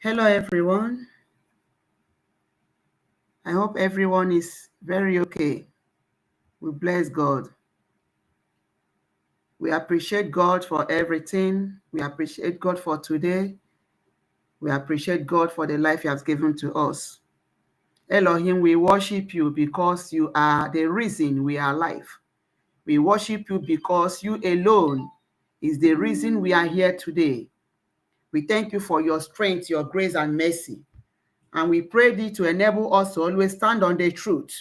Hello, everyone. I hope everyone is very okay. We bless God. We appreciate God for everything. We appreciate God for today. We appreciate God for the life He has given to us. Elohim, we worship you because you are the reason we are alive. We worship you because you alone is the reason we are here today. We thank you for your strength, your grace, and mercy. And we pray thee to enable us to always stand on the truth.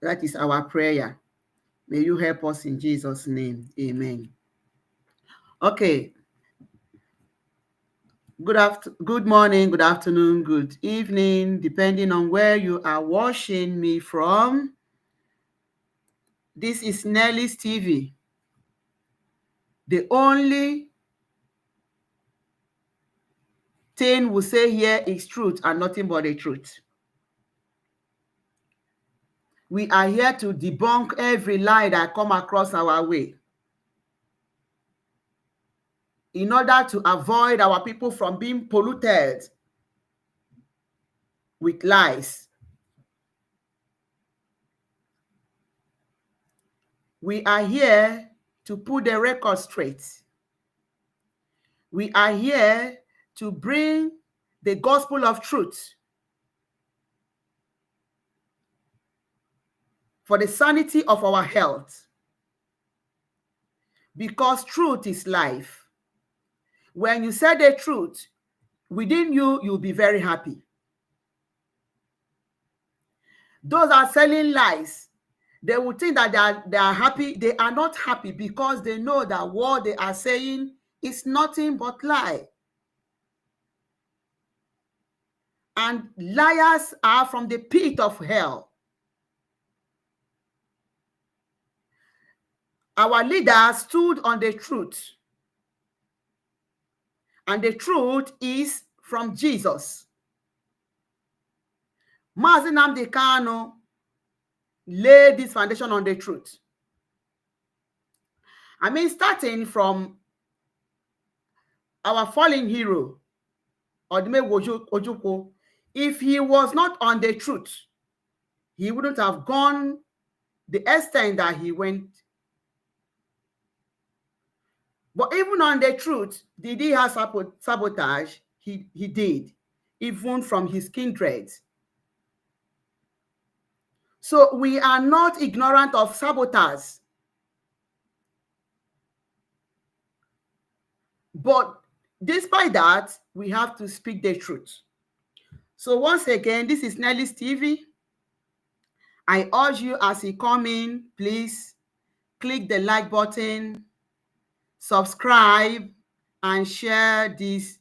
That is our prayer. May you help us in Jesus' name. Amen. Okay. Good morning, good afternoon, good evening, depending on where you are watching me from. This is Nelly's TV. The only thing we say here is truth and nothing but the truth. We are here to debunk every lie that come across our way in order to avoid our people from being polluted with lies. We are here to put the record straight. We are here to bring the gospel of truth for the sanity of our health. Because truth is life. When you say the truth, within you, you'll be very happy. Those are selling lies. They will think that they are happy. They are not happy because they know that what they are saying is nothing but lie. And liars are from the pit of hell. Our leaders stood on the truth. And the truth is from Jesus. Mazi Nnamdi Kanu laid this foundation on the truth. I mean, starting from our fallen hero, Odumegwu Ojukwu, if he was not on the truth, he wouldn't have gone the extent that he went. But even on the truth, did he have sabotage? He did, even from his kindred. So we are not ignorant of sabotage. But despite that, we have to speak the truth. So once again, this is Nelly's TV. I urge you as you come in, please click the like button, subscribe, and share this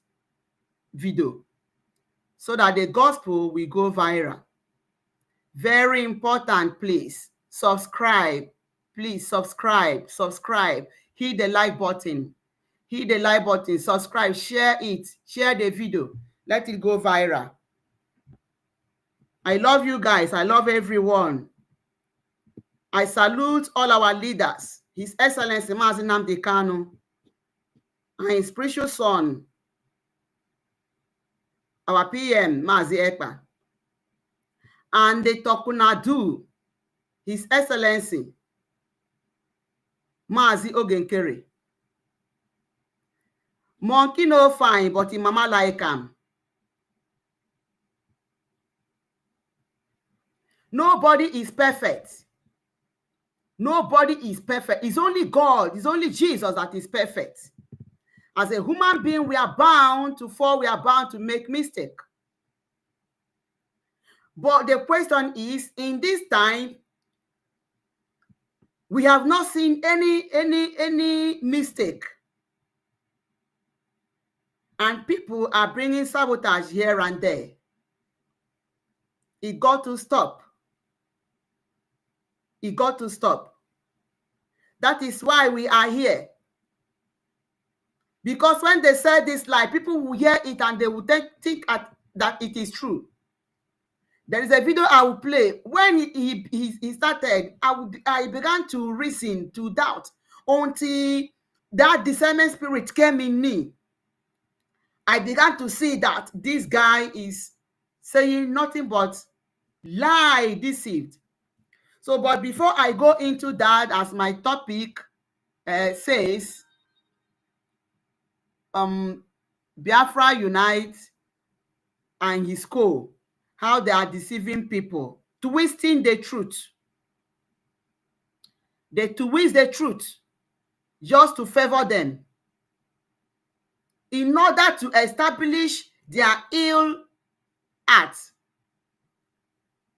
video so that the gospel will go viral. Very important, please subscribe. Please subscribe. Hit the like button. Subscribe, share it, share the video. Let it go viral. I love you guys. I love everyone. I salute all our leaders, His Excellency Mazi Nnamdi Kanu, and his precious son, our PM, Mazi Ekpa, and the Tokunadu, His Excellency Mazi Ogenkere. Monkey no fine, but him mama like him. Nobody is perfect. Nobody is perfect. It's only God. It's only Jesus that is perfect. As a human being, we are bound to fall. We are bound to make mistake. But the question is, in this time, we have not seen any mistake. And people are bringing sabotage here and there. It got to stop. It got to stop. That is why we are here. Because when they say this lie, people will hear it and they will think that it is true. There is a video I will play. When he started, I began to reason, to doubt, until that discernment spirit came in me. I began to see that this guy is saying nothing but lie, deceived. So, but before I go into that, as my topic says, Biafra Unite and his co, how they are deceiving people, twisting the truth. They twist the truth just to favor them, in order to establish their ill acts.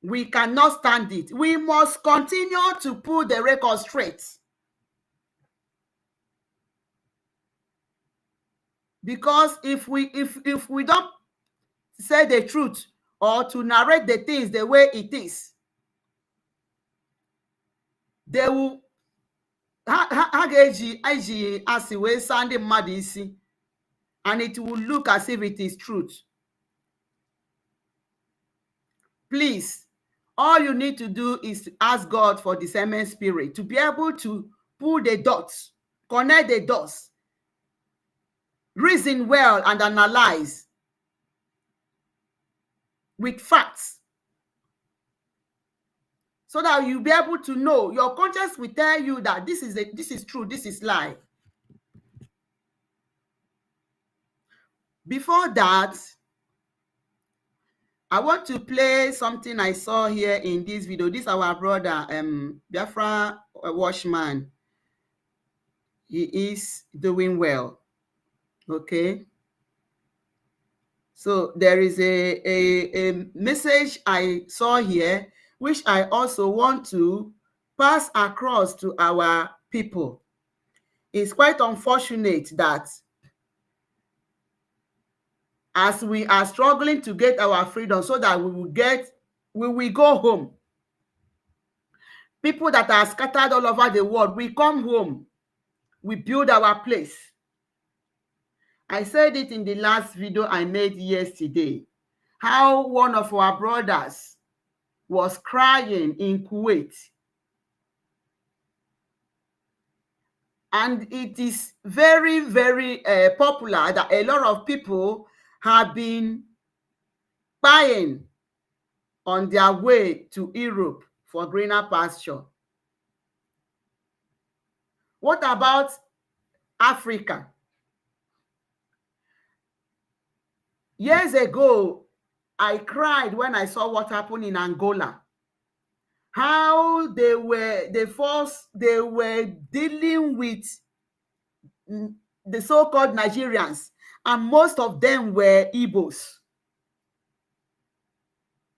We cannot stand it. We must continue to put the record straight. Because if we don't say the truth or to narrate the things the way it is, they will ha ga-eji asị wee saa ndị mmadụ isi, and it will look as if it is truth. Please, all you need to do is to ask God for discernment spirit to be able to pull the dots, connect the dots, reason well and analyze with facts, so that you'll be able to know. Your conscience will tell you that this is true, this is lie. Before that, I want to play something I saw here in this video. This is our brother, Biafra Washman. He is doing well. Okay. So there is a message I saw here, which I also want to pass across to our people. It's quite unfortunate that as we are struggling to get our freedom so that we will go home, people that are scattered all over the world, we come home, we build our place. I said it in the last video I made yesterday, how one of our brothers was crying in Kuwait. And it is very, very popular that a lot of people have been buying on their way to Europe for greener pasture. What about Africa? Years ago, I cried when I saw what happened in Angola. How they were dealing with the so-called Nigerians, and most of them were Igbos.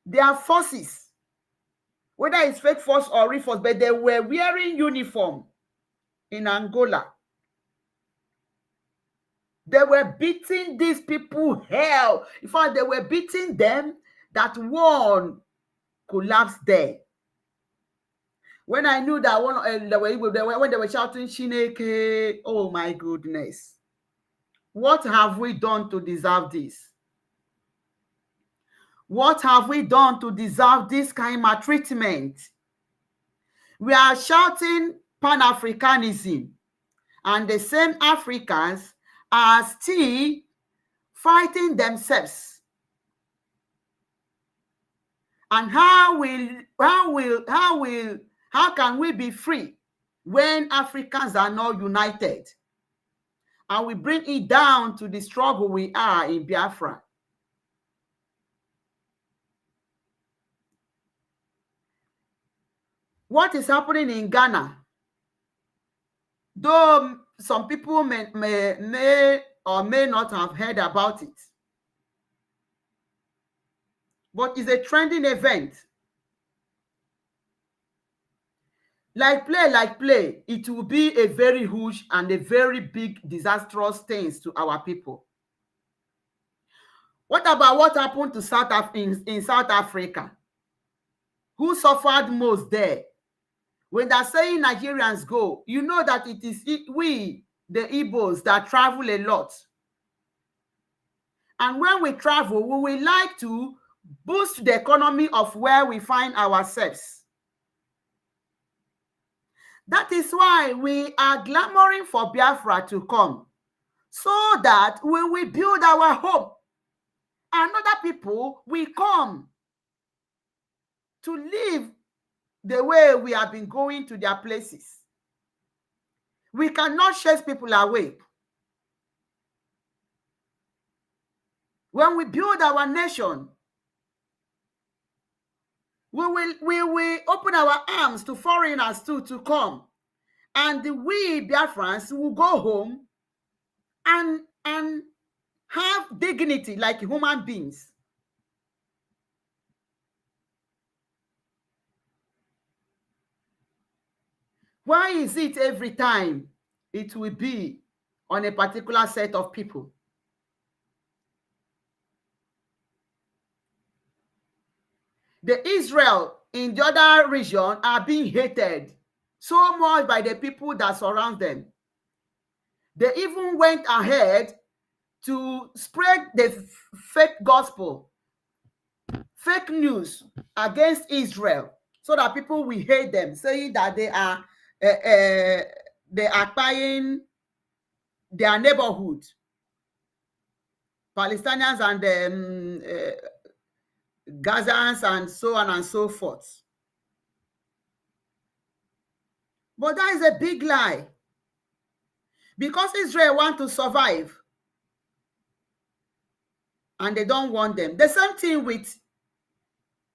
Their forces, whether it's fake force or real force, but they were wearing uniform in Angola. They were beating these people hell. In fact, they were beating them that one collapsed there. When I knew that when they were shouting Chineke, oh my goodness, what have we done to deserve this? What have we done to deserve this kind of treatment? We are shouting Pan-Africanism, and the same Africans are still fighting themselves. And how can we be free when Africans are not united? And we bring it down to the struggle we are in Biafra. What is happening in Ghana? Though some people may or may not have heard about it, but it's a trending event. Like play, it will be a very huge and a very big disastrous things to our people. What about what happened to in South Africa? Who suffered most there? When they're saying Nigerians go, you know that it is we, the Igbos, that travel a lot. And when we travel, we will like to boost the economy of where we find ourselves. That is why we are clamoring for Biafra to come, so that when we build our home, another people will come to live the way we have been going to their places. We cannot chase people away. When we build our nation, we will open our arms to foreigners too to come. And we Biafrans will go home and have dignity like human beings. Why is it every time it will be on a particular set of people? The Israel in the other region are being hated so much by the people that surround them. They even went ahead to spread the fake gospel, fake news against Israel, so that people will hate them, saying that they are buying their neighborhood, Palestinians and Gazans and so on and so forth. But that is a big lie, because Israel want to survive and they don't want them. The same thing with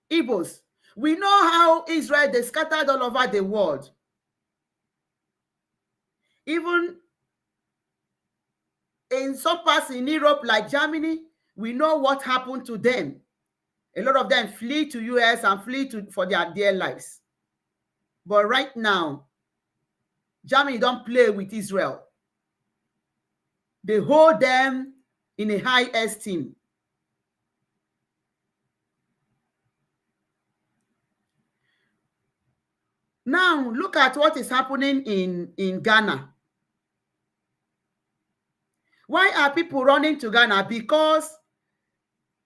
Igbos. We know how Israel, they scattered all over the world. Even in some parts in Europe, like Germany, we know what happened to them. A lot of them flee to US and flee for their dear lives. But right now, Germany don't play with Israel. They hold them in a high esteem. Now, look at what is happening in Ghana. Why are people running to Ghana? Because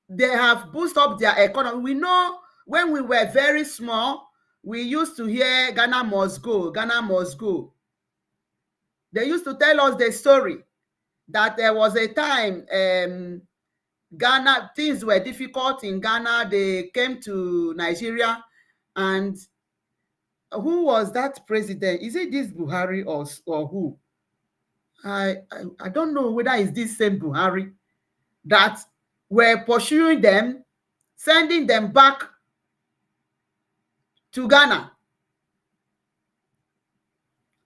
they have boosted up their economy. We know when we were very small, we used to hear Ghana must go, Ghana must go. They used to tell us the story that there was a time Ghana, things were difficult in Ghana. They came to Nigeria, and who was that president? Is it this Buhari or who? I don't know whether it's this same Buhari that were pursuing them, sending them back to Ghana.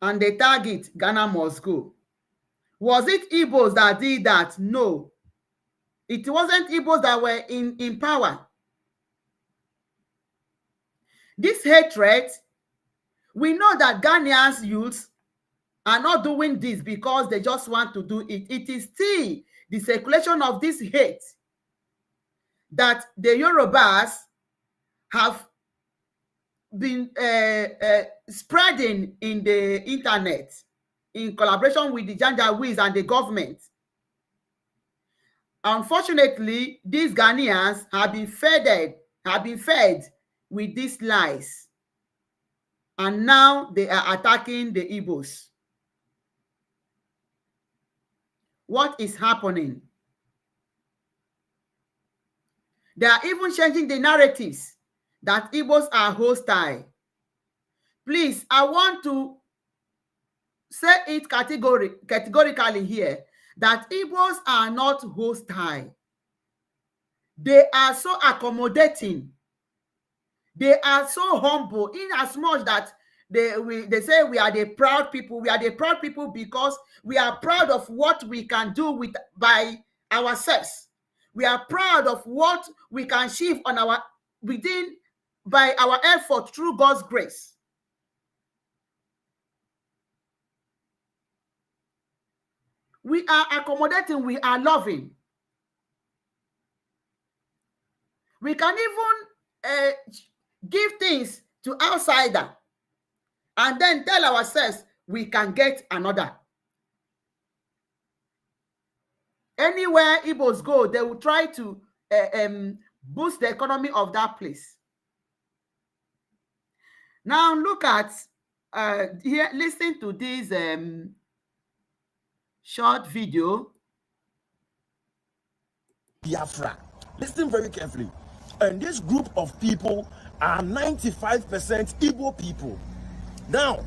And they target Ghana must go. Was it Igbos that did that? No. It wasn't Igbos that were in power. This hatred, we know that Ghanaians youths are not doing this because they just want to do it. It is still the circulation of this hate that the Yorubas have been spreading in the internet in collaboration with the Janjaweeds and the government. Unfortunately, these Ghanaians have been fed with these lies, and now they are attacking the Igbos. What is happening? They are even changing the narratives that Igbos are hostile. Please, I want to say it categorically here that Igbos are not hostile. They are so accommodating. They are so humble, in as much that they say we are the proud people. We are the proud people because we are proud of what we can do by ourselves. We are proud of what we can achieve by our effort through God's grace. We are accommodating, we are loving. We can even give things to outsider and then tell ourselves we can get another. Anywhere Igbos go, they will try to boost the economy of that place. Now look at here, listen to this short video Biafra. Listen very carefully. And this group of people are 95% Igbo people. Now,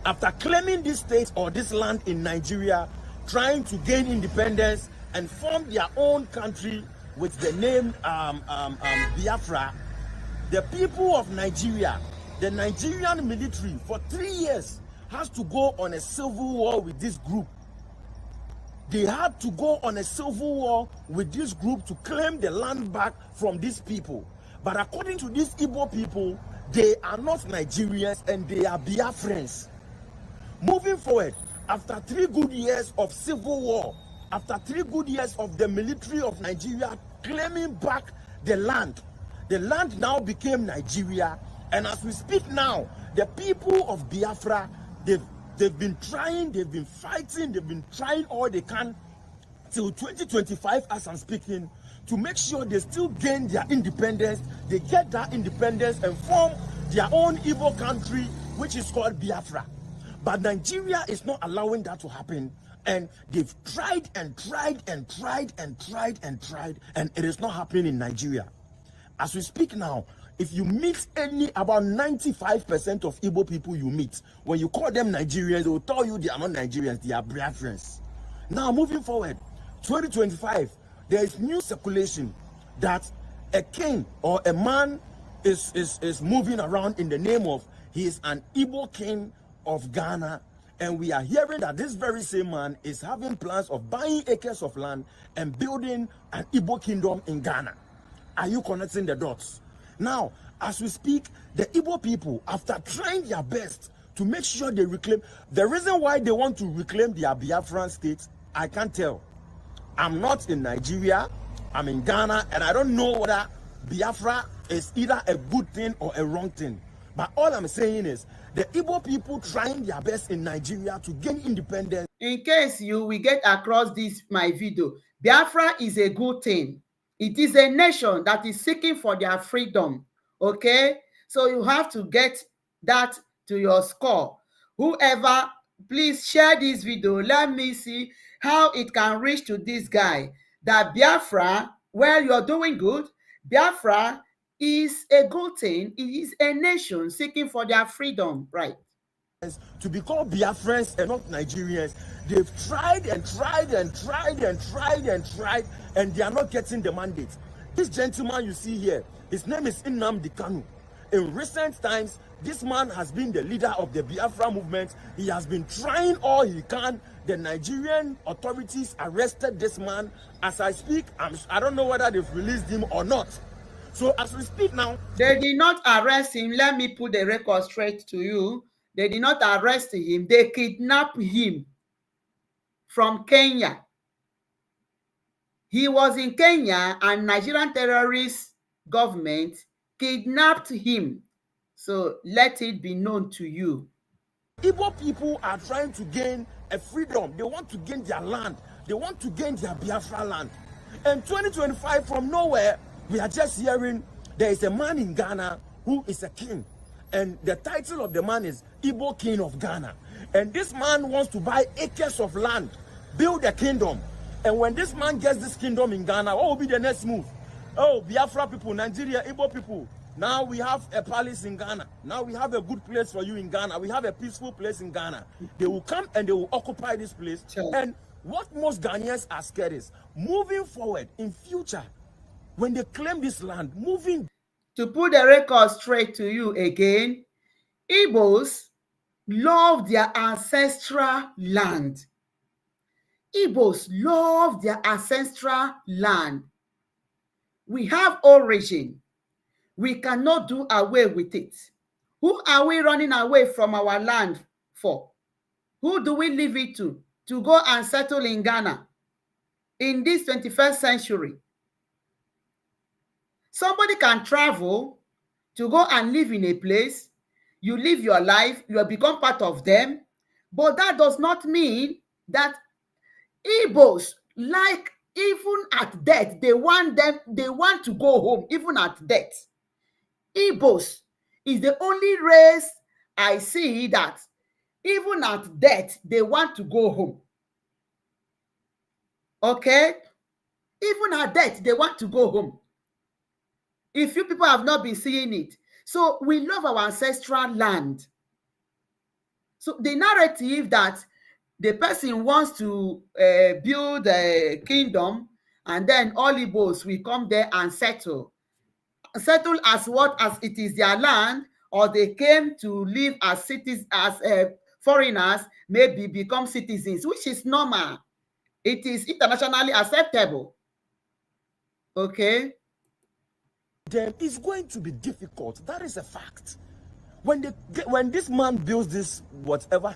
after claiming this state or this land in Nigeria, trying to gain independence and form their own country with the name Biafra, the people of Nigeria, the Nigerian military, for 3 years has to go on a civil war with this group. They had to go on a civil war with this group to claim the land back from these people. But according to these Igbo people, they are not Nigerians and they are Biafrans. Moving forward, after 3 good years of civil war, after 3 good years of the military of Nigeria claiming back the land now became Nigeria. And as we speak now, the people of Biafra, they've been trying, they've been fighting, they've been trying all they can till 2025 as I'm speaking, to make sure they still gain their independence, they get that independence and form their own Igbo country, which is called Biafra. But Nigeria is not allowing that to happen. And they've tried and tried and tried and tried and tried, and it is not happening in Nigeria. As we speak now, if you meet about 95% of Igbo people you meet, when you call them Nigerians, they will tell you they are not Nigerians, they are Biafrans. Now, moving forward, 2025, there is new circulation that a king or a man is moving around in the name of, he is an Igbo king of Ghana, and we are hearing that this very same man is having plans of buying acres of land and building an Igbo kingdom in Ghana. Are you connecting the dots? Now, as we speak, the Igbo people, after trying their best to make sure they reclaim, the reason why they want to reclaim their Biafran state, I can't tell. I'm not in Nigeria, I'm in Ghana, and I don't know whether Biafra is either a good thing or a wrong thing. But all I'm saying is, the Igbo people trying their best in Nigeria to gain independence. In case you will get across this my video, Biafra is a good thing. It is a nation that is seeking for their freedom. Okay, so you have to get that to your score. Whoever, please share this video. Let me see how it can reach to this guy. That Biafra, well, you're doing good. Biafra is a good thing. It is a nation seeking for their freedom, right? To be called Biafrans and not Nigerians. They've tried and tried and tried and tried and tried, and they are not getting the mandate. This gentleman you see here, his name is Nnamdi Kanu. In recent times, this man has been the leader of the Biafra movement. He has been trying all he can. The Nigerian authorities arrested this man. As I speak, I don't know whether they've released him or not. So as we speak now, they did not arrest him. Let me put the record straight to you. They did not arrest him. They kidnapped him from Kenya. He was in Kenya and Nigerian terrorist government kidnapped him. So let it be known to you. Igbo people are trying to gain a freedom. They want to gain their land. They want to gain their Biafra land. And 2025, from nowhere, we are just hearing there is a man in Ghana who is a king. And the title of the man is Igbo King of Ghana. And this man wants to buy acres of land, build a kingdom. And when this man gets this kingdom in Ghana, what will be the next move? Oh, Biafra people, Nigeria, Igbo people. Now we have a palace in Ghana. Now we have a good place for you in Ghana. We have a peaceful place in Ghana. They will come and they will occupy this place. Sure. And what most Ghanaians are scared is, moving forward in future, when they claim this land, moving. To put the record straight to you again, Igbos love their ancestral land. Igbos love their ancestral land. We have origin. We cannot do away with it. Who are we running away from our land for? Who do we leave it to? To go and settle in Ghana in this 21st century. Somebody can travel to go and live in a place. You live your life, you have become part of them. But that does not mean that Igbos, like even at death, they want to go home, even at death. Igbos is the only race I see that even at death, they want to go home. Okay? Even at death, they want to go home. If you people have not been seeing it. So we love our ancestral land. So the narrative that the person wants to build a kingdom and then all Igbos will come there and settle. Settle as what? As it is their land, or they came to live as cities, as foreigners, maybe become citizens, which is normal. It is internationally acceptable. Okay. Then it's going to be difficult. That is a fact. When this man builds this whatever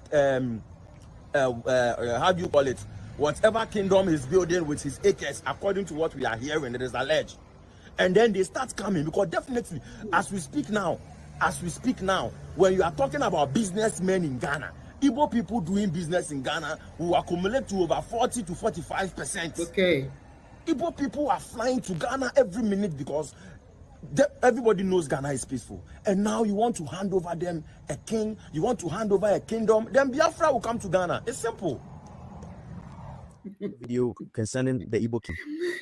how do you call it? Whatever kingdom he's building with his acres, according to what we are hearing, it is alleged. And then they start coming, because definitely, as we speak now, when you are talking about businessmen in Ghana, Igbo people doing business in Ghana will accumulate to over 40 to 45%. Okay. Igbo people are flying to Ghana every minute because everybody knows Ghana is peaceful. And now you want to hand over them a king, you want to hand over a kingdom, then Biafra will come to Ghana. It's simple. Video concerning the Igbo king.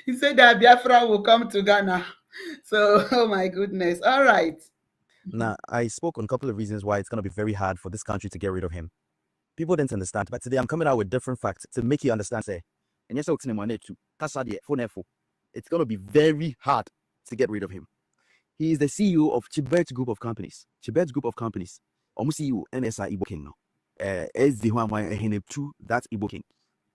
He said that Biafra will come to Ghana. So, oh my goodness. All right. Now, I spoke on a couple of reasons why it's going to be very hard for this country to get rid of him. People didn't understand, but today I'm coming out with different facts to make you understand. Say, and yes, it's going to be very hard to get rid of him. He is the CEO of Chibet Group of Companies. Chibet Group of Companies. CEO NSI Igbo King now. As the one that Igbo King.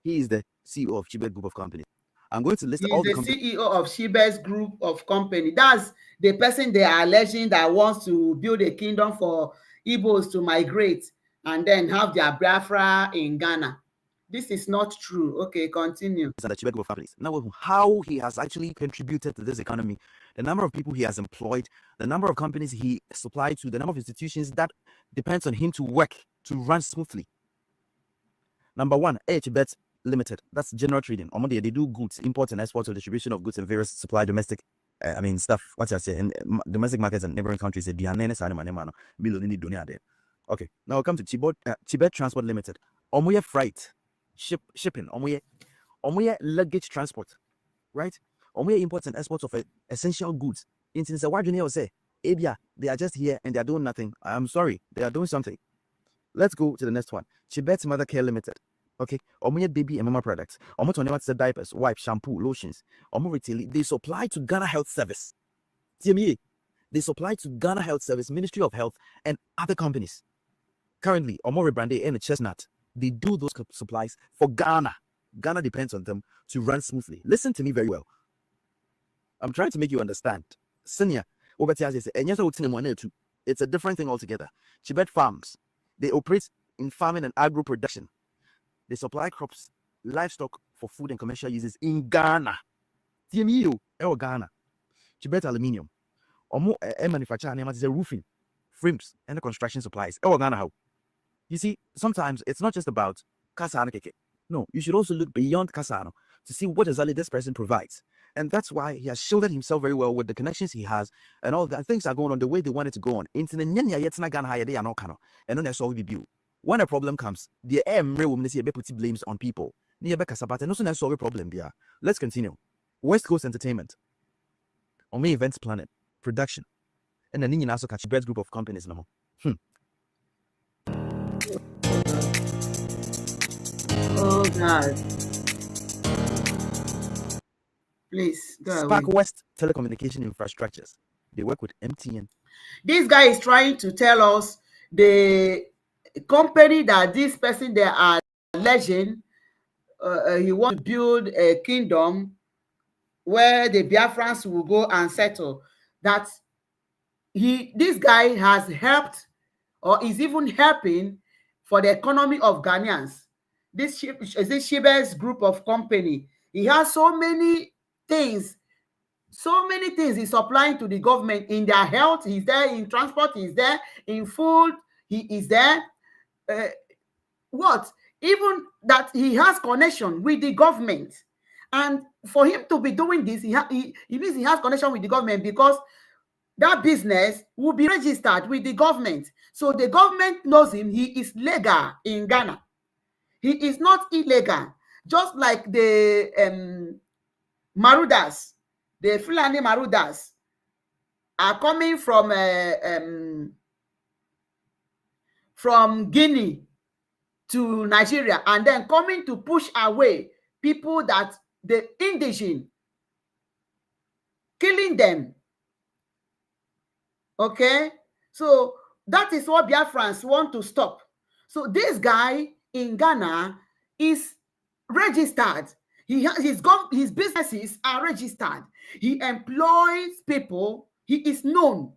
He is the CEO of Chibet Group of Companies. I'm going to list He's all the the companies. CEO of Shibes Group of Company. That's the person they are alleging that wants to build a kingdom for Igbos to migrate and then have their Biafra in Ghana. This is not true. Okay, continue. And the Chibet Group of Companies. Now, how he has actually contributed to this economy, the number of people he has employed, the number of companies he supplied to, the number of institutions that depends on him to work, to run smoothly. Number one, Chibet Limited. That's general trading. They do goods, import and export, or distribution of goods and various supply domestic, stuff. What's I say in domestic markets and neighboring countries? Okay, now we come to Chibet Transport Limited. Freight, shipping. Luggage transport, right? Imports and exports of essential goods. Instance, why do you say, they are just here and they are doing nothing? I'm sorry, they are doing something. Let's go to the next one. Chibet Mother Care Limited. Okay, baby and mama products. Diapers, wipes, shampoo, lotions. Retail. They supply to Ghana Health Service. TME. They supply to Ghana Health Service, Ministry of Health, and other companies. Currently, Rebrande and Chestnut. They do those supplies for Ghana. Ghana depends on them to run smoothly. Listen to me very well. I'm trying to make you understand. Senior, it's a different thing altogether. Chibet Farms. They operate in farming and agro production. They supply crops, livestock for food and commercial uses in Ghana. TMU, Ghana. Chibet Aluminium. Manufacture roofing, frames, and construction supplies. Ghana how? You see, sometimes it's not just about Kasano Keke. No, you should also look beyond Kasano to see what exactly this person provides. And that's why he has shielded himself very well with the connections he has and all that. Things are going on the way they want it to go on. When a problem comes, the put blames on people. Solve a problem. Let's continue. West Coast Entertainment. Events planning, production. And then also catch Chibet Group of Companies. Oh God. Please go away. Spark West Telecommunication Infrastructures. They work with MTN. This guy is trying to tell us the company that this person they are alleging he wants to build a kingdom where the Biafrans will go and settle. That this guy has helped or is even helping for the economy of Ghanaians. This Shibes Group of Company, he has so many things he's supplying to the government. In their health, he's there. In transport, he's there. In food, he is there. Even that he has connection with the government. And for him to be doing this, he means he has connection with the government, because that business will be registered with the government. So the government knows him. He is legal in Ghana. He is not illegal. Just like the Marudas, the Fulani Marudas are coming from Guinea to Nigeria and then coming to push away people that the indigenous, killing them. Okay, so that is what Biafrans want to stop. So this guy in Ghana is registered. His businesses are registered. He employs people. He is known.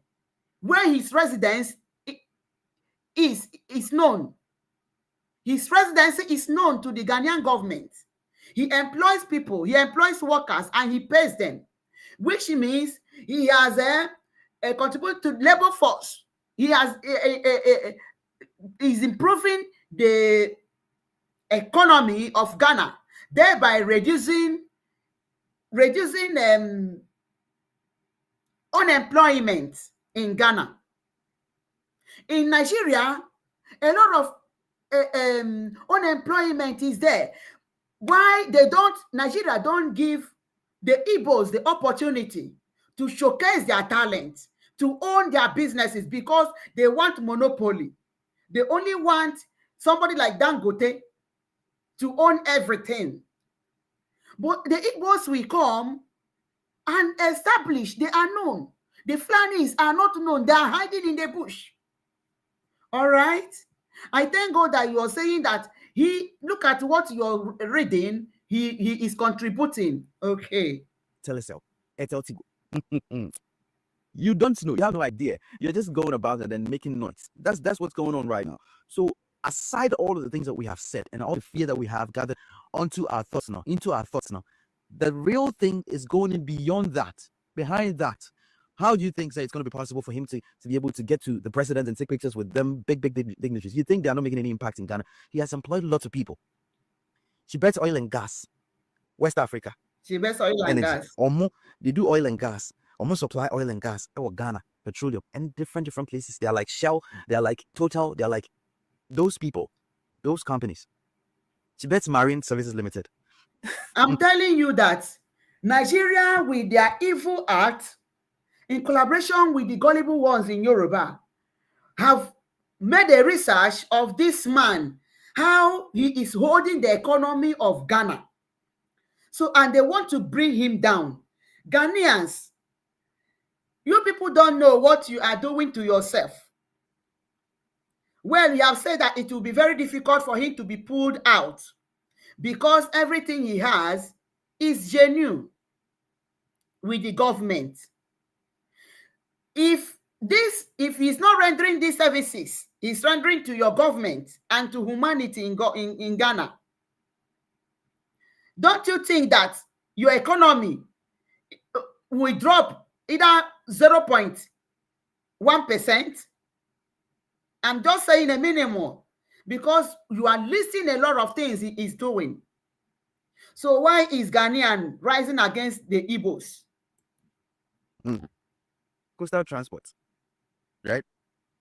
Where his residence is known. His residency is known to the Ghanaian government. He employs people, he employs workers, and he pays them, which means he has contributed to labor force. He has is improving the economy of Ghana, thereby reducing unemployment in Ghana. In Nigeria, a lot of unemployment is there. Why Nigeria don't give the Igbos the opportunity to showcase their talent, to own their businesses, because they want monopoly. They only want somebody like Dangote to own everything. But the Igbos will come and establish. They are known. The Fulanis are not known. They are hiding in the bush. All right? I thank God that you are saying that look at what you're reading, he is contributing. Okay. Tell yourself. You don't know. You have no idea. You're just going about it and making noise. That's what's going on right now. So aside all of the things that we have said and all the fear that we have gathered into our thoughts now, the real thing is going in beyond that, behind that. How do you think it's going to be possible for him to be able to get to the president and take pictures with them big dignitaries? You think they are not making any impact in Ghana? He has employed lots of people. She bets oil and gas, West Africa. She bets oil and gas. They do oil and gas. Almost supply oil and gas. Ghana, petroleum, and different places. They are like Shell. They are like Total. They are like those people, those companies. She bets Marine Services Limited. I'm telling you that Nigeria, with their evil act, in collaboration with the gullible ones in Yoruba, have made a research of this man, how he is holding the economy of Ghana. So, and they want to bring him down. Ghanaians, you people don't know what you are doing to yourself. Well, you have said that it will be very difficult for him to be pulled out because everything he has is genuine with the government. If he's not rendering these services, he's rendering to your government and to humanity in Ghana, don't you think that your economy will drop either 0.1%? I'm just saying a minimum, because you are listing a lot of things he is doing. So why is Ghanaian rising against the Igbos? Coastal transport, right?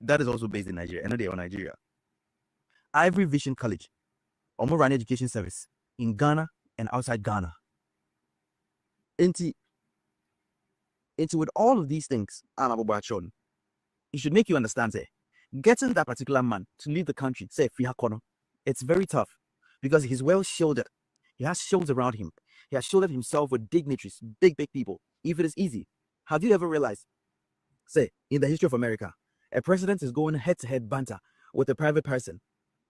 That is also based in Nigeria. And they are Nigeria. Ivory Vision College, run education service in Ghana and outside Ghana. Into with all of these things, it should make you understand, say, getting that particular man to leave the country, say, it's very tough because he's well shielded. He has shields around him. He has shielded himself with dignitaries, big people. If it is easy, have you ever realized, say, in the history of America, a president is going head-to-head banter with a private person?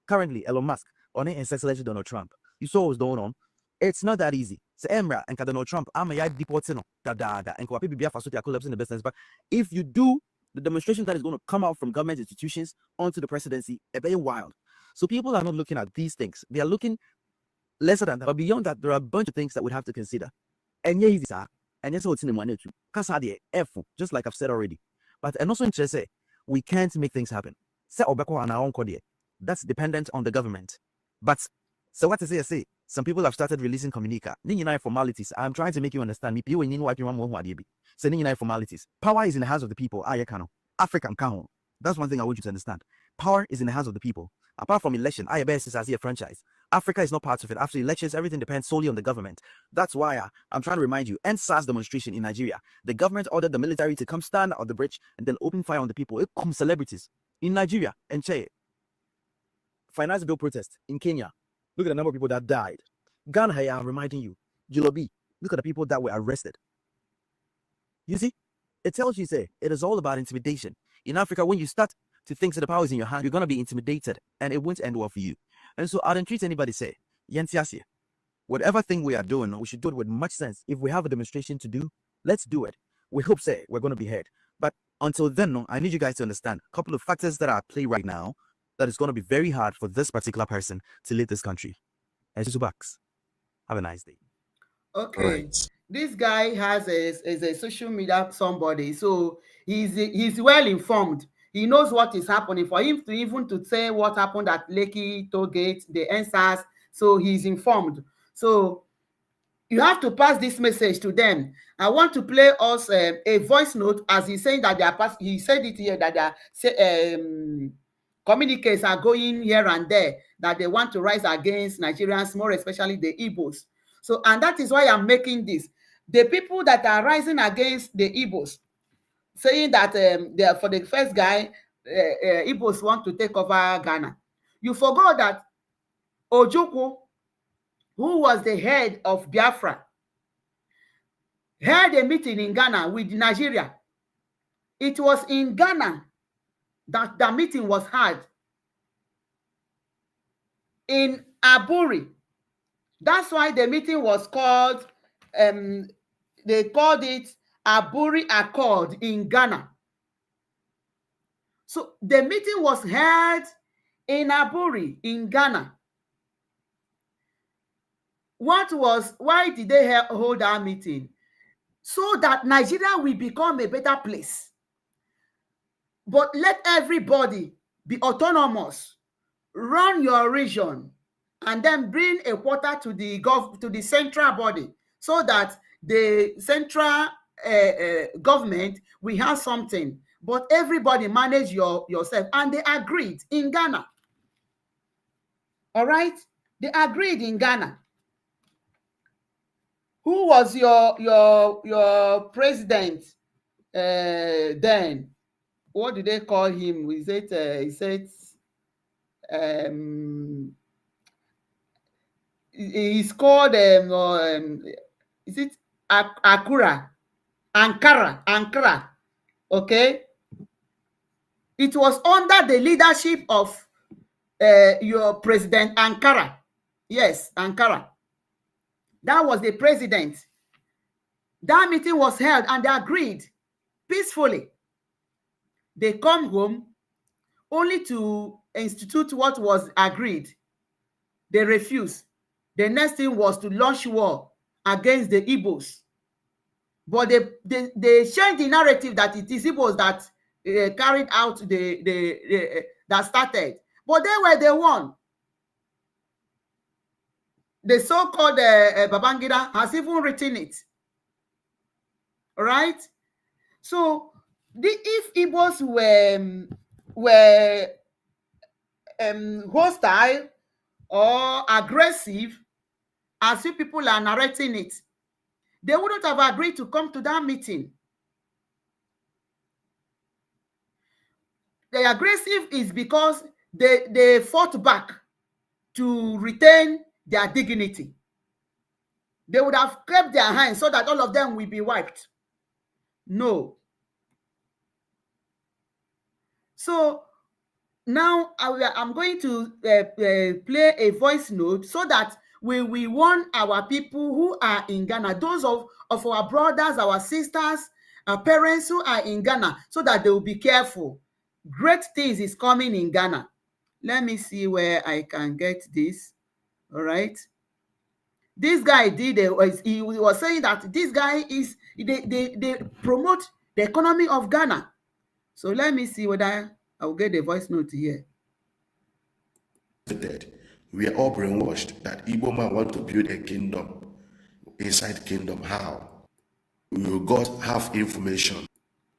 Currently, Elon Musk, on it, and Donald Trump. You saw what's going on. It's not that easy. So, Emra and Donald Trump, I'm a deporting, and collapse in the business. But if you do, the demonstration that is going to come out from government institutions onto the presidency, it's very wild. So people are not looking at these things. They are looking lesser than that. But beyond that, there are a bunch of things that we'd have to consider. And yeah, and yes, what's in the money too. Just like I've said already. But and also interested, we can't make things happen. That's dependent on the government. But so what to say? Some people have started releasing communica. Formalities. I'm trying to make you understand me. Formalities. Power is in the hands of the people. African That's one thing I want you to understand. Power is in the hands of the people. Apart from election, IBS is as a franchise. Africa is not part of it. After elections, everything depends solely on the government. That's why I'm trying to remind you, end SARS demonstration in Nigeria. The government ordered the military to come stand on the bridge and then open fire on the people. It come celebrities in Nigeria and say, finance bill protest in Kenya. Look at the number of people that died. Ghan, I'm reminding you. Julobi, look at the people that were arrested. You see, it tells you, say, it is all about intimidation. In Africa, when you start to think that the power is in your hand, you're going to be intimidated and it won't end well for you. And so I don't treat anybody say, Yantiasia, whatever thing we are doing, we should do it with much sense. If we have a demonstration to do, let's do it. We hope, say, we're going to be heard. But until then, no, I need you guys to understand a couple of factors that are at play right now that is going to be very hard for this particular person to lead this country. And Susubax, have a nice day. Okay. Right. This guy is a social media somebody, so he's well informed. He knows what is happening. For him to even to say what happened at Lekki Tollgate, the answers, so he's informed. So you have to pass this message to them. I want to play us a voice note as he's saying that they are he said it here that communiques are going here and there, that they want to rise against Nigerians, more especially the Igbos. So, and that is why I'm making this. The people that are rising against the Igbos, saying that for the first guy, Igbos want to take over Ghana. You forgot that Ojukwu, who was the head of Biafra, held a meeting in Ghana with Nigeria. It was in Ghana that the meeting was held. In Aburi. That's why the meeting was called, they called it Aburi Accord in Ghana. So the meeting was held in Aburi in Ghana. Why did they hold that meeting? So that Nigeria will become a better place. But let everybody be autonomous, run your region, and then bring a quota to the central body, so that the central government will have something. But everybody manage yourself. And they agreed in Ghana. All right? They agreed in Ghana. Who was your president then? What do they call him? He said he's called is it Ankara? Okay. It was under the leadership of your president Ankara. Yes, Ankara. That was the president. That meeting was held and they agreed peacefully. They come home only to institute what was agreed. They refused. The next thing was to launch war against the Igbos. But they changed the narrative that it is Igbos that carried out that started. But they were the one. The so-called Babangida has even written it. All right? So if Igbos were hostile or aggressive, as if people are narrating it, they wouldn't have agreed to come to that meeting. The aggressive is because they fought back to retain their dignity. They would have kept their hands so that all of them will be wiped. No. So now I'm going to play a voice note so that we warn our people who are in Ghana, those of our brothers, our sisters, our parents who are in Ghana, so that they will be careful. Great things is coming in Ghana. Let me see where I can get this. All right. This guy he was saying that this guy they promote the economy of Ghana. So let me see whether I will get the voice note here. We are all brainwashed that Igbo man want to build a kingdom. Inside kingdom, how? We got half information.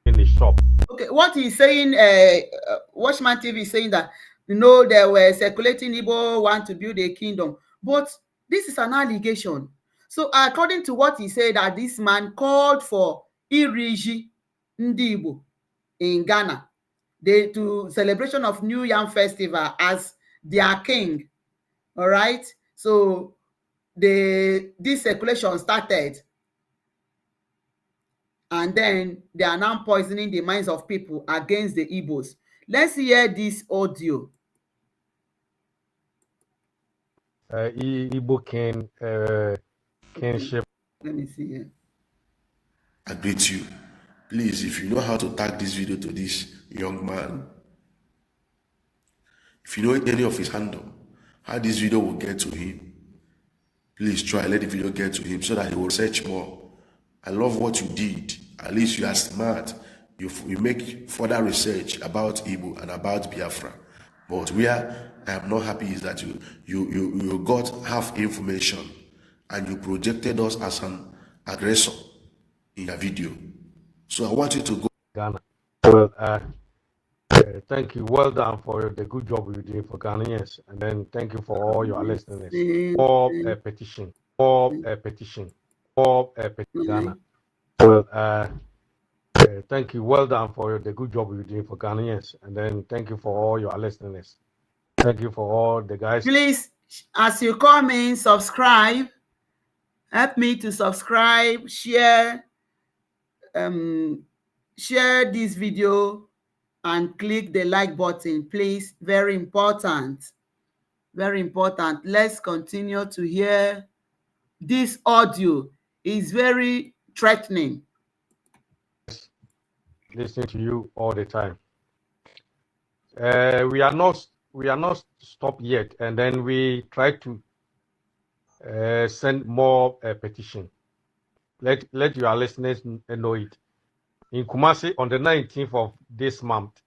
In the shop. Okay, what he's saying, Watchman TV is saying that They were circulating Igbo want to build a kingdom. But this is an allegation. So according to what he said, that this man called for Iriji Ndi Igbo in Ghana, to celebration of New Yam Festival as their king. All right. So this circulation started, and then they are now poisoning the minds of people against the Igbos. Let's hear this audio. Igbo kinship. Let me see here. I greet you. Please, if you know how to tag this video to this young man, if you know any of his handle, how this video will get to him, please try, let the video get to him so that he will search more. I love what you did. At least you are smart. You make further research about Igbo and about Biafra. But where I am not happy is that you got half information and you projected us as an aggressor in your video. So I want you to go. Ghana. Well, thank you. Well done for the good job you did for Ghanaians. And then thank you for all your listeners. For a petition. Ghana. Well, thank you. Well done for the good job you did for Ghanaians. And then thank you for all your listeners. Thank you for all the guys. Please, as you come in, subscribe. Help me to subscribe, share this video, and click the like button, please. Very important. Very important. Let's continue to hear this audio. Is very threatening. Listening to you all the time. We are not stopped yet, and then we try to send more petition. Let your listeners know it. In Kumasi on the 19th of this month,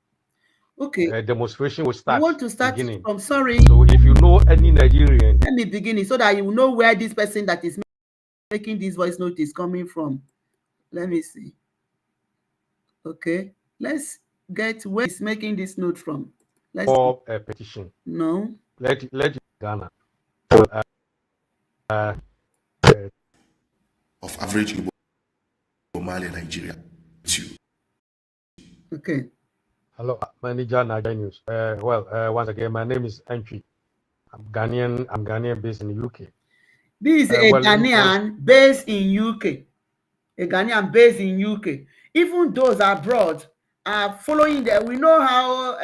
okay, demonstration will start. I want to start beginning. from, sorry. So if you know any Nigerian, let me begin it so that you know where this person that is making this voice note is coming from. Let me see. Okay, let's get where he's making this note from. Let's for a petition. No. Let Ghana. Of average Igbo, Mali, Nigeria. Okay. Hello, manager Nigeria News. Once again, my name is Entry. I'm Ghanaian based in the UK. This is a Ghanaian based in UK. A Ghanaian based in UK. Even those abroad are following that. We know how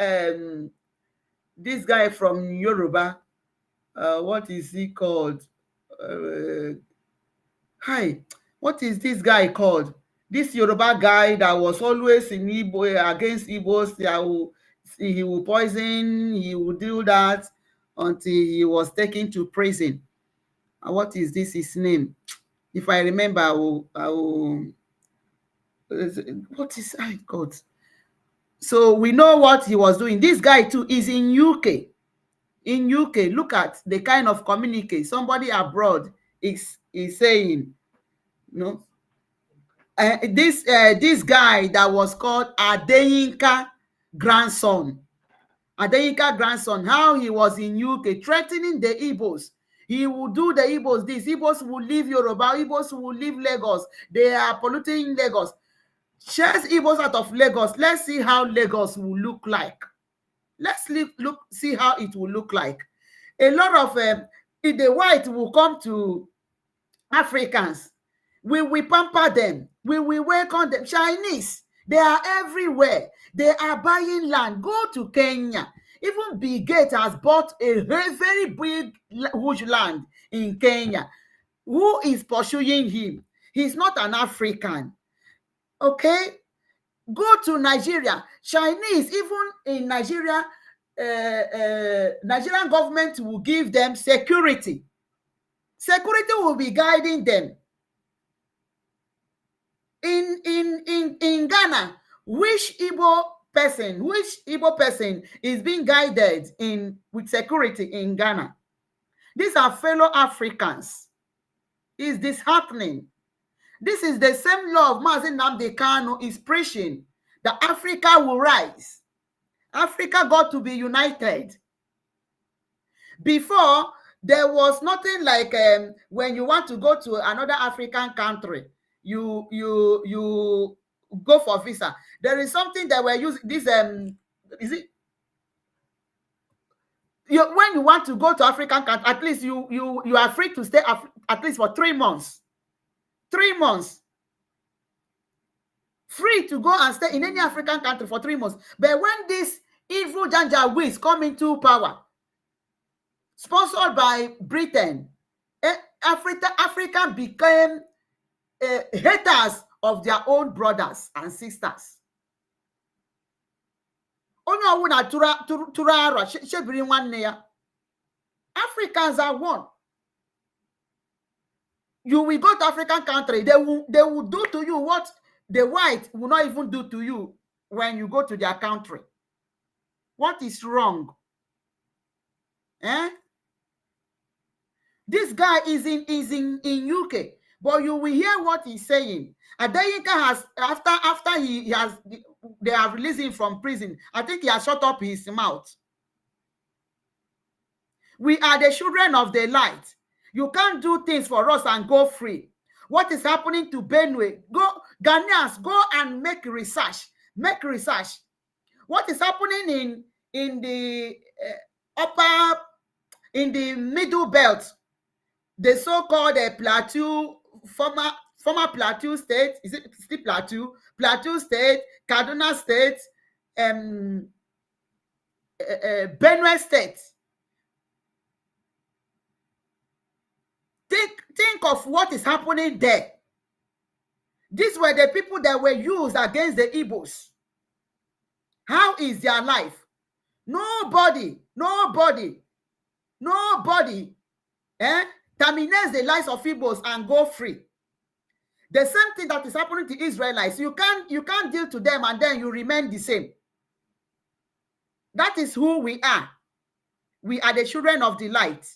this guy from Yoruba, what is he called? What is this guy called? This Yoruba guy that was always in Igbo against Igbos. He will poison, he will do that until he was taken to prison. What is this his name? If I remember, I will what is God? So we know what he was doing. This guy too is in UK. In UK, look at the kind of communique somebody abroad is saying. No, this guy that was called Adeyinka grandson. Adeyinka grandson, how he was in UK threatening the Igbos. He will do the Igbos this. Igbos will leave Yoruba. Igbos will leave Lagos. They are polluting Lagos. Chase Igbos out of Lagos. Let's see how Lagos will look like. Let's see how it will look like. A lot of the white will come to Africans. We will pamper them. We will welcome them. Chinese, they are everywhere. They are buying land. Go to Kenya. Even Bill Gates has bought a very, very big, huge land in Kenya. Who is pursuing him? He's not an African. Okay? Go to Nigeria. Chinese, even in Nigeria, Nigerian government will give them security. Security will be guiding them. In Ghana, which Igbo person is being guided with security in Ghana? These are fellow Africans. Is this happening? This is the same law of Mazi Nnamdi Kanu is preaching, that Africa will rise. Africa got to be united. Before, there was nothing like when you want to go to another African country, you go for visa. There is something that we're using this is it when you want to go to African country, at least you are free to stay at least for 3 months. 3 months. Free to go and stay in any African country for 3 months. But when this evil Janjaweeds come into power, sponsored by Britain, Africa became haters of their own brothers and sisters. Africans are one. You will go to African country, they will do to you what the white will not even do to you when you go to their country. What is wrong? This guy is in UK, but you will hear what he's saying. Adeyinka has after they have released him from prison. I think he has shut up his mouth. We are the children of the light. You can't do things for us and go free. What is happening to Benue? Go, Ghanaians, go and make research. Make research. What is happening in the in the middle belt, the so-called Plateau, former Plateau state, is it still Plateau? Plateau state, Kaduna state, Benue state. Think of what is happening there. These were the people that were used against the Igbos. How is their life? Nobody terminates the lives of Igbos and go free. The same thing that is happening to Israelites. You can't deal to them and then you remain the same. That is who we are. We are the children of the light.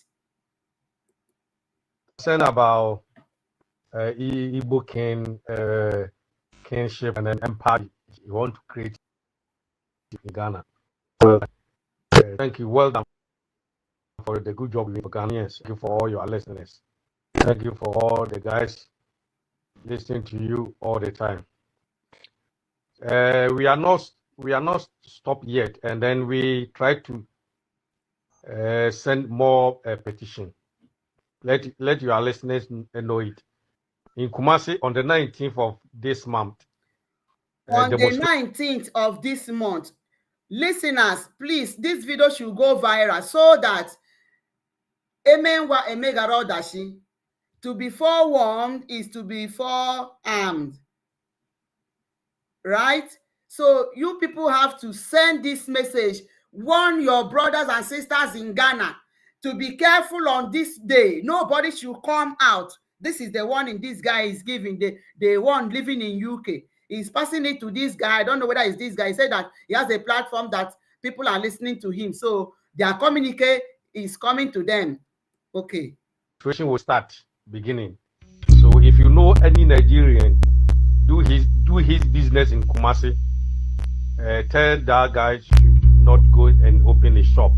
Saying about Igbo kinship and then empire you want to create in Ghana. Well, thank you. Well done for the good job with Ghanaians. Thank you for all your listeners. Thank you for all the guys listening to you all the time. We are not stopped yet, and then we try to send more petition. Let your listeners know it. In Kumasi on the 19th of this month. On the 19th of this month, listeners, please, this video should go viral so that to be forewarned is to be forearmed. Right? So you people have to send this message. Warn your brothers and sisters in Ghana to be careful on this day. Nobody should come out. This is the warning this guy is giving. The one living in UK. He's passing it to this guy. I don't know whether it's this guy. He said that he has a platform that people are listening to him. So their communique is coming to them. Okay. Situation will start beginning. So if you know any Nigerian, do his business in Kumasi, tell that guy should not go and open a shop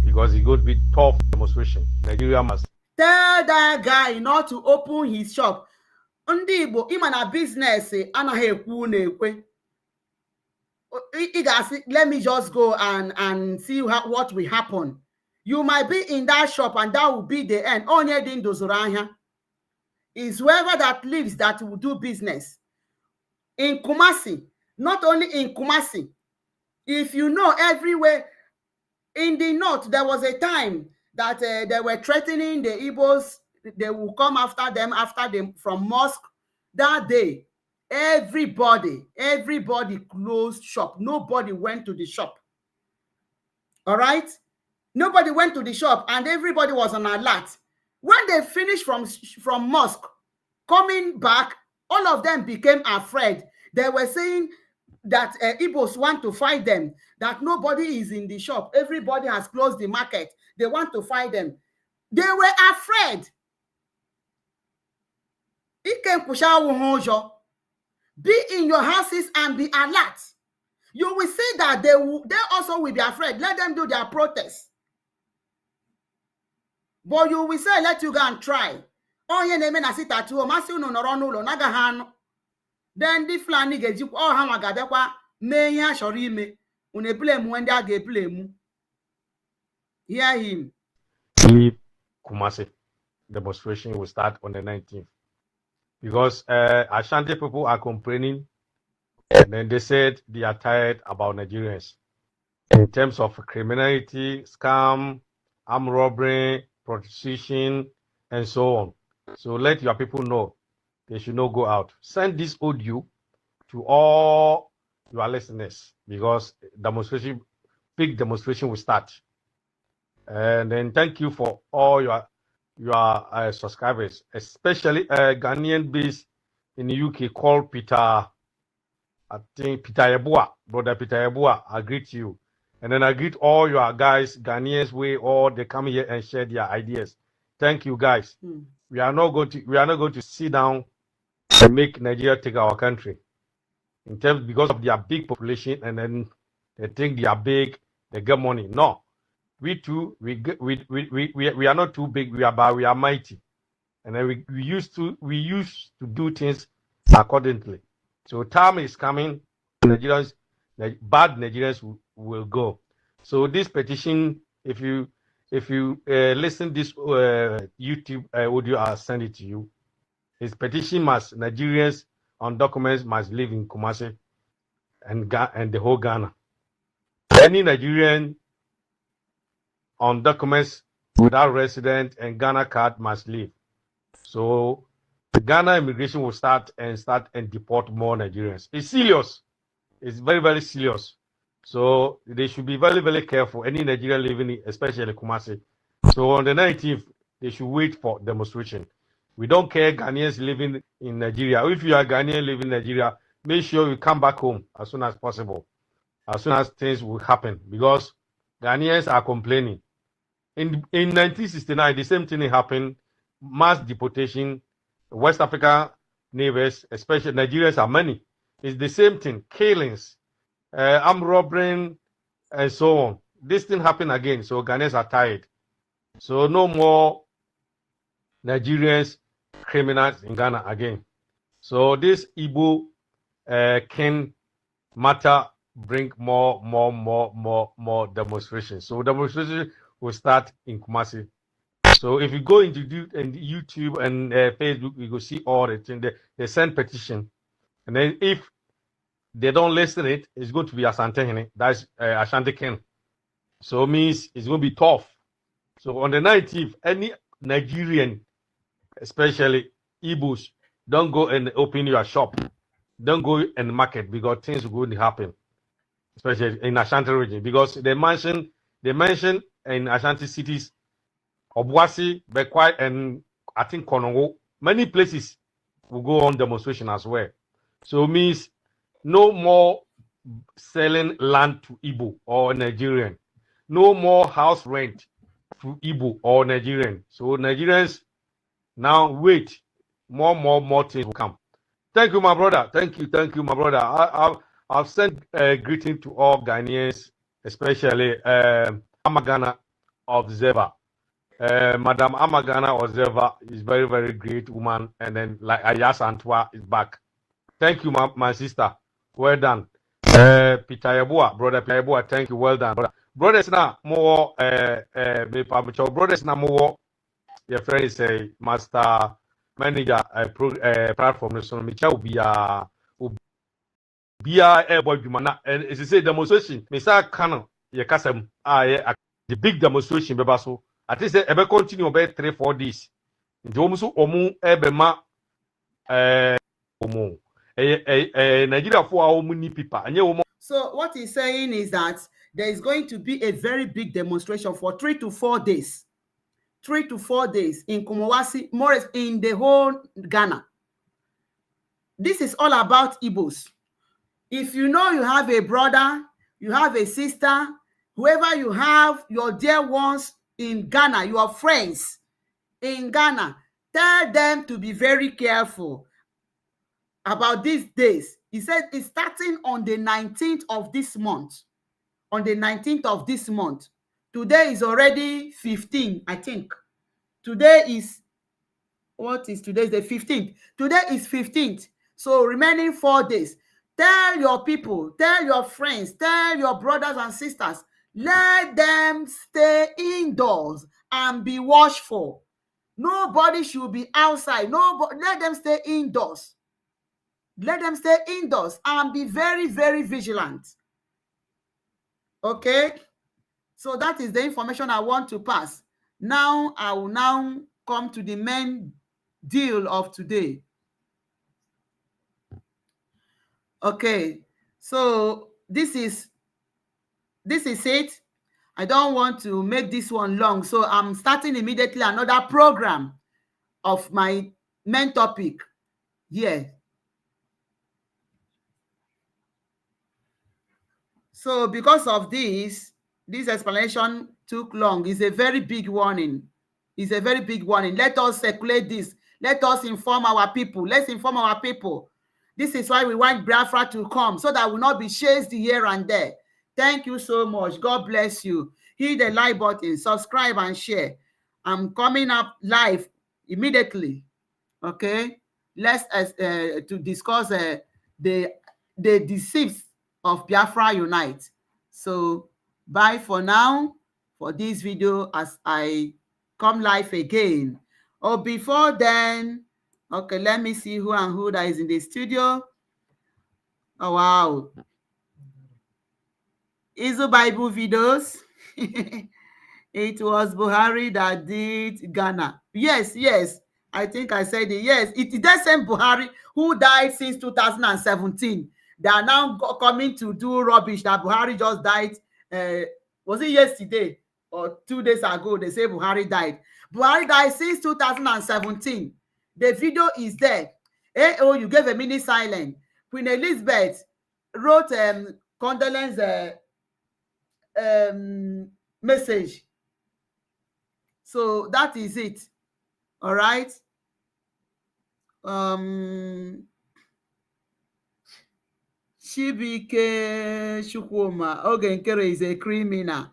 because it's going to be tough demonstration. Nigeria must tell that guy not to open his shop. Ndị Igbo ịma na business anaghị ekwu na-ekwe. Let me just go and see what will happen. You might be in that shop and that will be the end. Onye dị ndụ zụrụ ahịa. Is whoever that lives that will do business. In Kumasi, not only in Kumasi, if you know everywhere, in the north, there was a time that they were threatening the Igbos. They will come after them from mosque. That day, everybody closed shop. Nobody went to the shop. All right? Nobody went to the shop and everybody was on alert. When they finished from mosque, coming back, all of them became afraid. They were saying that Igbos want to fight them, that nobody is in the shop. Everybody has closed the market. They want to fight them. They were afraid. Be in your houses and be alert. You will see that they also will be afraid. Let them do their protest. But you will say, let you go and try. Oh, yeah, name na sit at home. Masi no no no naga han. Then the Fulani get you. Oh, how magabekwa me ya shori me. Une blame when they get blame. Hear him. Leave Kumasi. Demonstration will start on the 19th because Ashanti people are complaining, and then they said they are tired about Nigerians in terms of criminality, scam, armed robbery, prostitution, and so on. So let your people know they should not go out. Send this audio to all your listeners because big demonstration will start. And then thank you for all your subscribers, especially Ghanaian based in the UK called Peter. I think Peter Yeboah, brother Peter Yeboah. I greet you, and then I greet all your guys, Ghanaians way, all they come here and share their ideas. Thank you, guys. We are not going to sit down and make Nigeria take our country in terms because of their big population, and then they think they are big, they get money. No, we too, we are not too big. We are mighty, and then we used to do things accordingly. So time is coming. Bad Nigerians will go. So this petition, if you listen this YouTube audio, I'll send it to you. His petition Nigerians on documents must live in Kumasi and the whole Ghana. Any Nigerian on documents without resident and Ghana card must leave. So the Ghana immigration will start and deport more Nigerians. It's serious. It's very, very serious. So they should be very, very careful. Any Nigerian living, especially Kumasi. So on the 19th, they should wait for demonstration. We don't care Ghanaians living in Nigeria. If you are Ghanaian living in Nigeria, make sure you come back home as soon as possible, as soon as things will happen, because Ghanaians are complaining. In 1969, the same thing happened, mass deportation, West African neighbors, especially Nigerians are many. It's the same thing, killings, armed robbery, and so on. This thing happened again, so Ghanaians are tired. So no more Nigerians criminals in Ghana again. So this Igbo can matter bring more demonstrations. So demonstration will start in Kumasi. So if you go into YouTube and Facebook, you will see all the things. They send petition, and then if they don't listen it's going to be Asante. That's Ashanti Ken. So it means it's going to be tough. So on the 19th, any Nigerian, especially Igbos, don't go and open your shop. Don't go in the market because things are going to happen, especially in Ashanti region. Because they mention in Ashanti cities, Obuasi, Bekwai, and I think Konongo, many places will go on demonstration as well. So it means no more selling land to Igbo or Nigerian. No more house rent to Igbo or Nigerian. So Nigerians now wait. More things will come. Thank you, my brother. Thank you, my brother. I've sent a greeting to all Ghanaians, especially Amagana Observer. Madam Amagana Observer is very, very great woman. And then like Ayas Antwa is back. Thank you, my sister. Well done. Peter Yeboah, brother Peter Yeboah, thank you. Well done, brother. Brothers now more brothers now more. Your friend is a master manager platform. So Michelle will be a boy jumana, and as you say demonstration. Mr. Canon, your cousin, the big demonstration. Bebaso. At least ever continue about 3-4 days. The almost omu ebema omu. Nigeria for our many people. So what he's saying is that there is going to be a very big demonstration for 3 to 4 days. 3 to 4 days in Kumawasi, more in the whole Ghana. This is all about Igbos. If you know you have a brother, you have a sister, whoever you have, your dear ones in Ghana, your friends in Ghana, tell them to be very careful about these days. He said it's starting on the 19th of this month. On the 19th of this month. Today is already 15, I think. Today is, what is today? Is the 15th. Today is 15th. So remaining 4 days. Tell your people, tell your friends, tell your brothers and sisters, let them stay indoors and be watchful. Nobody should be outside. Nobody, let them stay indoors. Let them stay indoors and be very, very vigilant. Okay? So that is the information I want to pass. Now, I will now come to the main deal of today. Okay, so this is it. I don't want to make this one long, so I'm starting immediately another program of my main topic here. So because of this explanation took long. It's a very big warning. It's a very big warning. Let us circulate this. Let us inform our people. Let's inform our people. This is why we want Biafra to come, so that we will not be chased here and there. Thank you so much. God bless you. Hit the like button, subscribe, and share. I'm coming up live immediately. Okay, let's to discuss the deceits of Biafra Unite. So bye for now for this video as I come live again. Oh, before then, okay, let me see who and who that is in the studio. Oh wow, Izu Bible videos. It was Buhari that did Ghana. Yes, yes. I think I said it. Yes, it is that same Buhari who died since 2017. They are now coming to do rubbish that Buhari just died. Was it yesterday or 2 days ago? They say Buhari died. Buhari died since 2017. The video is there. Oh, you gave a mini silent. Queen Elizabeth wrote condolence message. So that is it. All right. Chibike Chukwuma, Ogenkere is a criminal.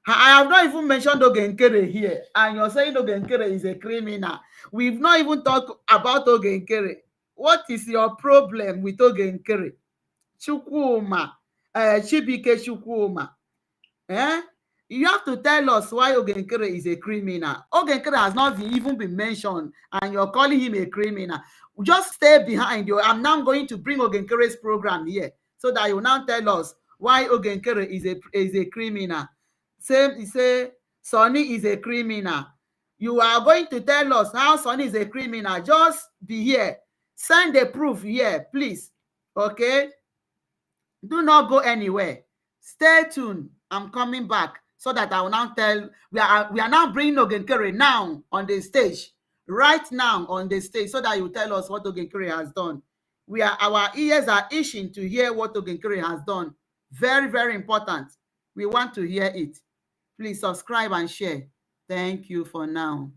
I have not even mentioned Ogenkere here, and you're saying Ogenkere is a criminal. We've not even talked about Ogenkere. What is your problem with Ogenkere? Chukwuma, Chibike Chukwuma. Eh? You have to tell us why Ogenkere is a criminal. Ogenkere has not even been mentioned, and you're calling him a criminal. Just stay behind you. I'm now going to bring Ogenkere's program here, so that you now tell us why Ogenkere is a criminal. Say Sonny is a criminal. You are going to tell us how Sonny is a criminal. Just be here. Send the proof here, please. Okay? Do not go anywhere. Stay tuned. I'm coming back so that I will now tell. We are now bringing Ogenkere now on the stage, right now on the stage, so that you tell us what Ogenkere has done. Our ears are itching to hear what Ogenkere has done. Very, very important. We want to hear it. Please subscribe and share. Thank you for now.